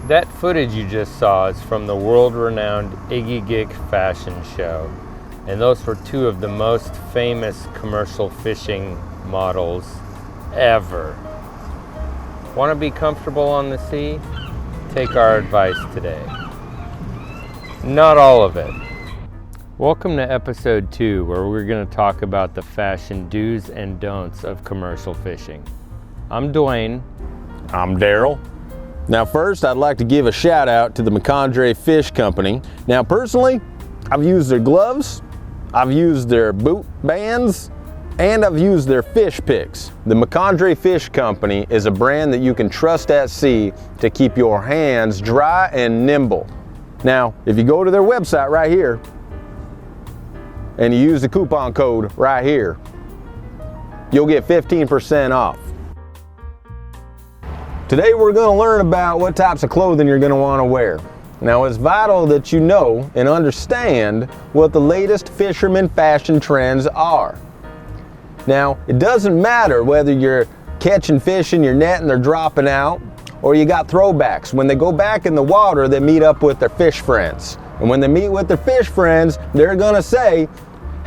That footage you just saw is from the world-renowned Iggy Gig fashion show, and those were two of the most famous commercial fishing models ever. Want to be comfortable on the sea? Take our advice today. Not all of it. Welcome to episode 2, where we're going to talk about the fashion do's and don'ts of commercial fishing. I'm Dwayne. I'm Daryl. Now first, I'd like to give a shout out to the McCondre Fish Company. Now personally, I've used their gloves, I've used their boot bands, and I've used their fish picks. The McCondre Fish Company is a brand that you can trust at sea to keep your hands dry and nimble. Now, if you go to their website right here, and you use the coupon code right here, you'll get 15% off. Today we're going to learn about what types of clothing you're going to want to wear. Now it's vital that you know and understand what the latest fisherman fashion trends are. Now it doesn't matter whether you're catching fish in your net and they're dropping out, or you got throwbacks. When they go back in the water, they meet up with their fish friends. And when they meet with their fish friends, they're going to say,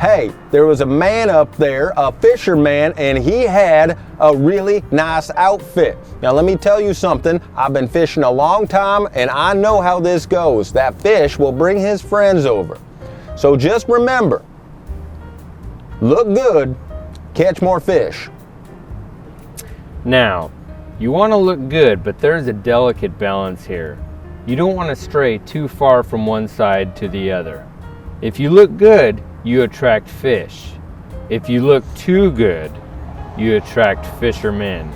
hey, there was a man up there, a fisherman, and he had a really nice outfit. Now let me tell you something, I've been fishing a long time and I know how this goes. That fish will bring his friends over. So just remember, look good, catch more fish. Now, you want to look good, but there's a delicate balance here. You don't want to stray too far from one side to the other. If you look good, you attract fish. If you look too good, you attract fishermen.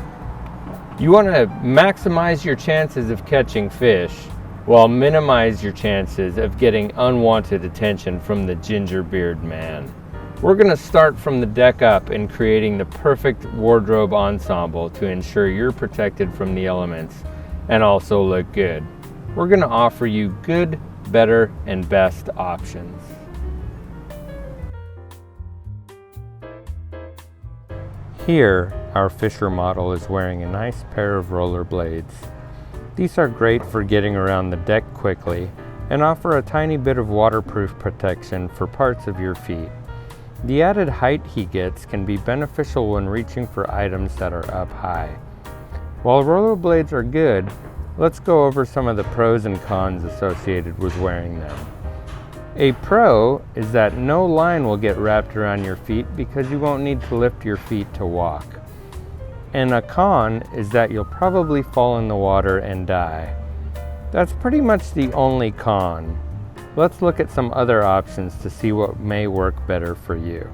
You want to maximize your chances of catching fish while minimize your chances of getting unwanted attention from the gingerbeard man. We're going to start from the deck up in creating the perfect wardrobe ensemble to ensure you're protected from the elements and also look good. We're going to offer you good, better, and best options. Here, our Fisher model is wearing a nice pair of rollerblades. These are great for getting around the deck quickly and offer a tiny bit of waterproof protection for parts of your feet. The added height he gets can be beneficial when reaching for items that are up high. While rollerblades are good, let's go over some of the pros and cons associated with wearing them. A pro is that no line will get wrapped around your feet because you won't need to lift your feet to walk. And a con is that you'll probably fall in the water and die. That's pretty much the only con. Let's look at some other options to see what may work better for you.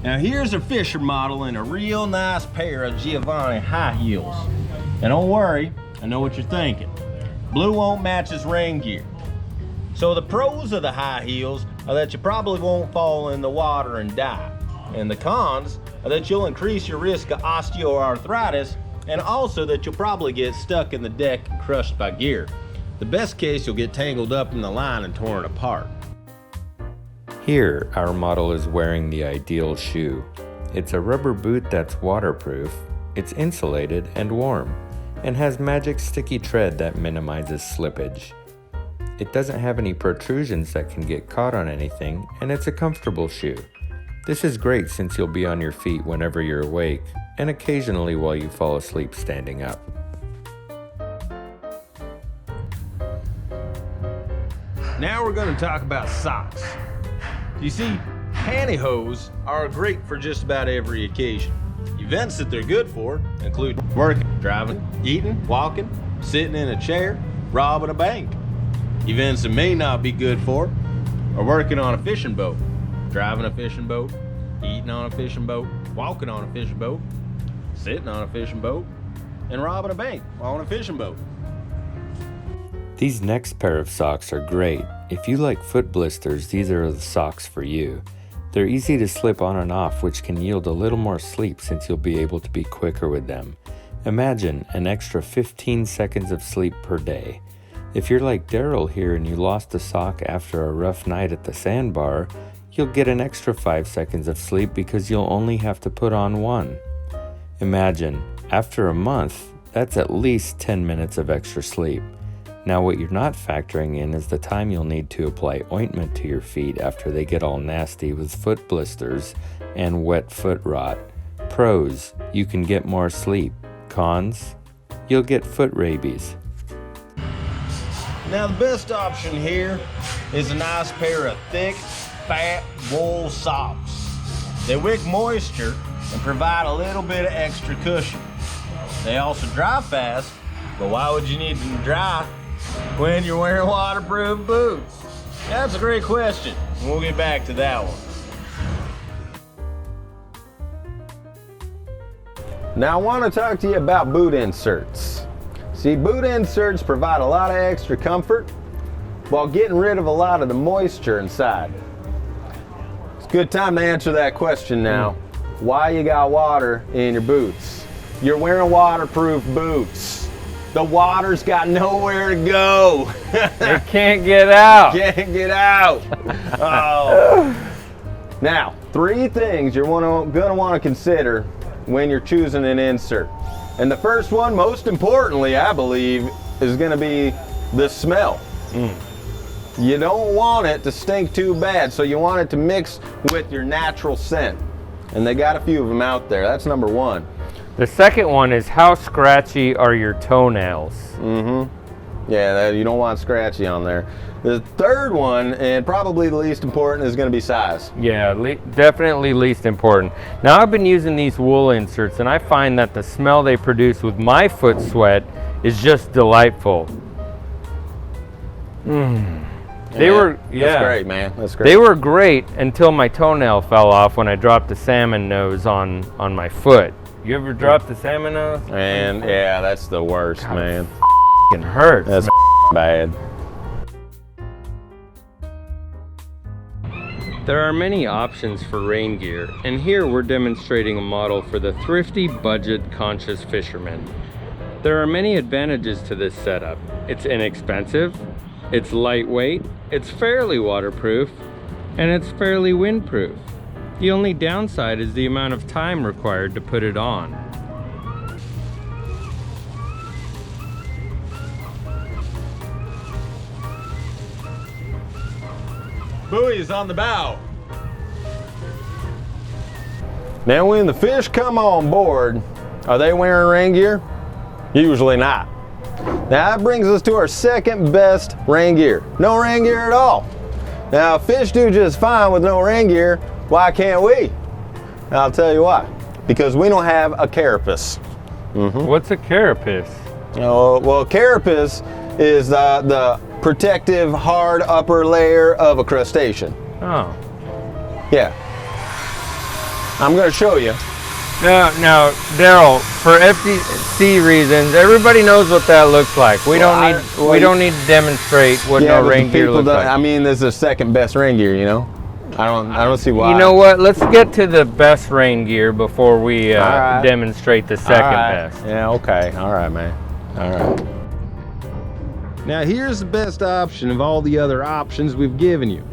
Now here's a Fisher model in a real nice pair of Giovanni high heels. And don't worry, I know what you're thinking. Blue won't match his rain gear. So the pros of the high heels are that you probably won't fall in the water and die. And the cons are that you'll increase your risk of osteoarthritis, and also that you'll probably get stuck in the deck and crushed by gear. The best case, you'll get tangled up in the line and torn apart. Here, our model is wearing the ideal shoe. It's a rubber boot that's waterproof, it's insulated and warm, and has magic sticky tread that minimizes slippage. It doesn't have any protrusions that can get caught on anything, and it's a comfortable shoe. This is great since you'll be on your feet whenever you're awake, and occasionally while you fall asleep standing up. Now we're going to talk about socks. You see, pantyhose are great for just about every occasion. Events that they're good for include working, driving, eating, walking, sitting in a chair, robbing a bank. Events that may not be good for are working on a fishing boat, driving a fishing boat, eating on a fishing boat, walking on a fishing boat, sitting on a fishing boat, and robbing a bank on a fishing boat. These next pair of socks are great. If you like foot blisters, these are the socks for you. They're easy to slip on and off, which can yield a little more sleep since you'll be able to be quicker with them. Imagine an extra 15 seconds of sleep per day. If you're like Daryl here and you lost a sock after a rough night at the sandbar, you'll get an extra 5 seconds of sleep because you'll only have to put on one. Imagine, after a month, that's at least 10 minutes of extra sleep. Now what you're not factoring in is the time you'll need to apply ointment to your feet after they get all nasty with foot blisters and wet foot rot. Pros, you can get more sleep. Cons, you'll get foot rabies. Now the best option here is a nice pair of thick, fat wool socks. They wick moisture and provide a little bit of extra cushion. They also dry fast, but why would you need them to dry when you're wearing waterproof boots? That's a great question. We'll get back to that one. Now I want to talk to you about boot inserts. See, boot inserts provide a lot of extra comfort while getting rid of a lot of the moisture inside. It's a good time to answer that question now. Why you got water in your boots? You're wearing waterproof boots. The water's got nowhere to go. It can't get out. Can't get out. Oh. Now, 3 things you're gonna want to consider when you're choosing an insert. And the first one, most importantly, I believe, is gonna be the smell. You don't want it to stink too bad, so you want it to mix with your natural scent. And they got a few of them out there. That's number 1. The second one is how scratchy are your toenails? Yeah, you don't want scratchy on there. The third one, and probably the least important, is going to be size. Yeah, definitely least important. Now I've been using these wool inserts and I find that the smell they produce with my foot sweat is just delightful. They were, That's great, man. That's great. They were great until my toenail fell off when I dropped the salmon nose on my foot. You ever dropped the salmon nose? Man, yeah, that's the worst, God, man. It hurts. That's bad. There are many options for rain gear, and here we're demonstrating a model for the thrifty, budget-conscious fisherman. There are many advantages to this setup. It's inexpensive, it's lightweight, it's fairly waterproof, and it's fairly windproof. The only downside is the amount of time required to put it on. Buoys on the bow. Now when the fish come on board, are they wearing rain gear? Usually not. Now that brings us to our second best rain gear. No rain gear at all. Now fish do just fine with no rain gear. Why can't we? I'll tell you why. Because we don't have a carapace. What's a carapace? Oh, well, carapace is the protective hard upper layer of a crustacean. Oh. Yeah. I'm going to show you. Now, Daryl, for FCC reasons, everybody knows what that looks like. We don't need to demonstrate what no rain gear looks like. I mean, this is the second best rain gear, you know. I don't see why. You know what? Let's get to the best rain gear before we demonstrate the second best. Yeah, okay. All right, man. All right. Now here's the best option of all the other options we've given you.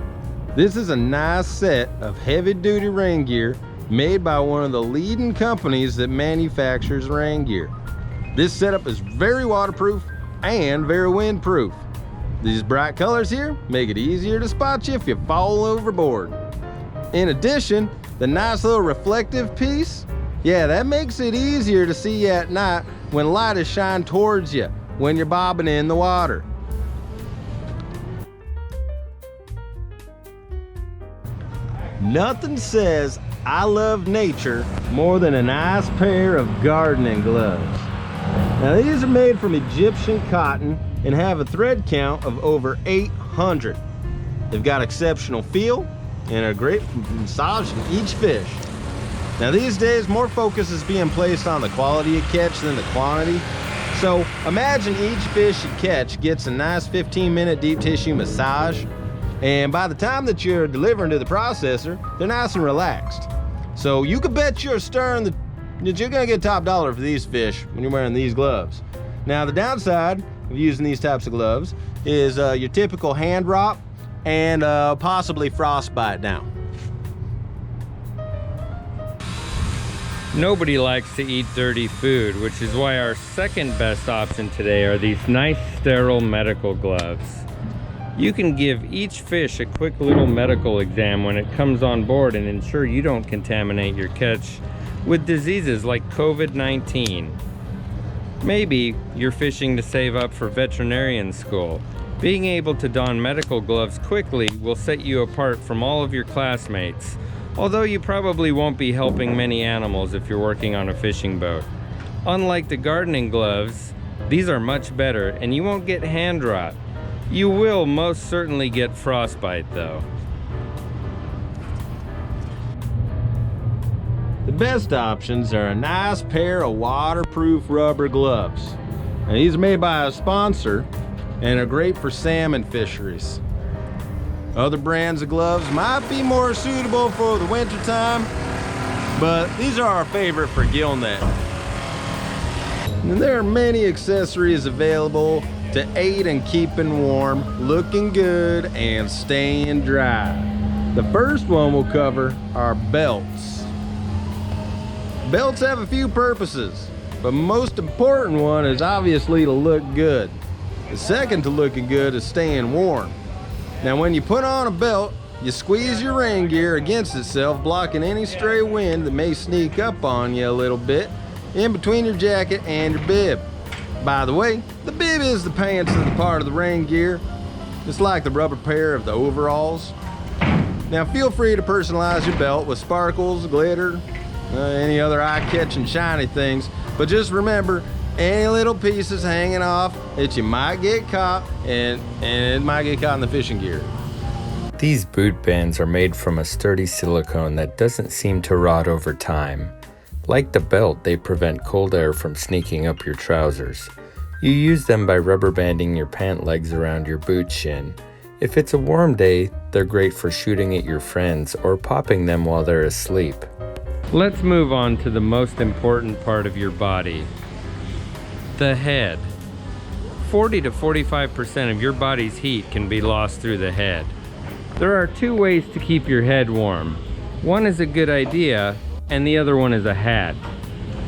This is a nice set of heavy-duty rain gear made by one of the leading companies that manufactures rain gear. This setup is very waterproof and very windproof. These bright colors here make it easier to spot you if you fall overboard. In addition, the nice little reflective piece, yeah, that makes it easier to see you at night when light is shined towards you when you're bobbing in the water. Nothing says I love nature more than a nice pair of gardening gloves. Now these are made from Egyptian cotton and have a thread count of over 800. They've got exceptional feel and are great for massaging each fish. Now these days, more focus is being placed on the quality of catch than the quantity. So imagine each fish you catch gets a nice 15-minute deep tissue massage, and by the time that you're delivering to the processor, they're nice and relaxed. So you can bet your stern that you're gonna get top dollar for these fish when you're wearing these gloves. Now the downside of using these types of gloves is your typical hand rot and possibly frostbite down. Nobody likes to eat dirty food, which is why our second best option today are these nice sterile medical gloves. You can give each fish a quick little medical exam when it comes on board and ensure you don't contaminate your catch with diseases like COVID-19. Maybe you're fishing to save up for veterinarian school. Being able to don medical gloves quickly will set you apart from all of your classmates, although you probably won't be helping many animals if you're working on a fishing boat. Unlike the gardening gloves, these are much better and you won't get hand rot. You will most certainly get frostbite though. The best options are a nice pair of waterproof rubber gloves. Now, these are made by a sponsor and are great for salmon fisheries. Other brands of gloves might be more suitable for the winter time, but these are our favorite for gill net. And there are many accessories available to aid in keeping warm, looking good, and staying dry. The first one we'll cover are belts. Belts have a few purposes, but most important one is obviously to look good. The second to looking good is staying warm. Now when you put on a belt, you squeeze your rain gear against itself, blocking any stray wind that may sneak up on you a little bit in between your jacket and your bib. By the way, the bib is the pants of the part of the rain gear. It's like the rubber pair of the overalls. Now feel free to personalize your belt with sparkles, glitter, any other eye-catching shiny things, but just remember, any little pieces hanging off that you might get caught, and it might get caught in the fishing gear. These boot bands are made from a sturdy silicone that doesn't seem to rot over time. Like the belt, they prevent cold air from sneaking up your trousers. You use them by rubber banding your pant legs around your boot shin. If it's a warm day, they're great for shooting at your friends or popping them while they're asleep. Let's move on to the most important part of your body, the head. 40 to 45% of your body's heat can be lost through the head. There are two ways to keep your head warm. One is a good idea, and the other one is a hat.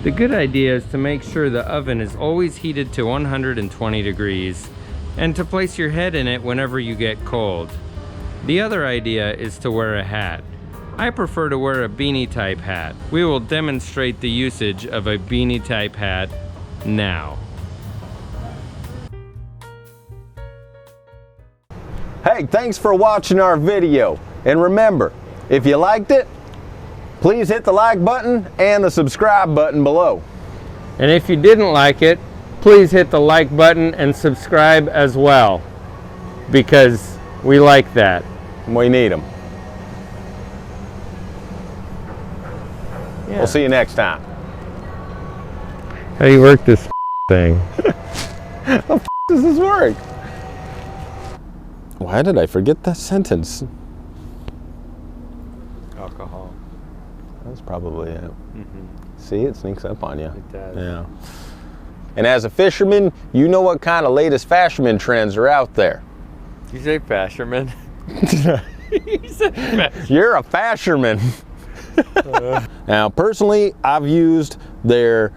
The good idea is to make sure the oven is always heated to 120 degrees and to place your head in it whenever you get cold. The other idea is to wear a hat. I prefer to wear a beanie type hat. We will demonstrate the usage of a beanie type hat now. Hey, thanks for watching our video. And remember, if you liked it, please hit the like button and the subscribe button below. And if you didn't like it, please hit the like button and subscribe as well, because we like that. We need them. Yeah. We'll see you next time. How do you work this thing? How the does this work? Why did I forget that sentence? Alcohol. That's probably it. Mm-hmm. See, it sneaks up on you. It does. Yeah. And as a fisherman, you know what kind of latest fashion trends are out there. You say fisherman? You said fisherman. You're a fisherman. Now, personally, I've used their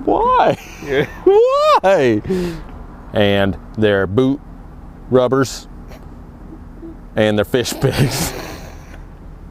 Why? Yeah. Why? And their boot rubbers and their fish picks.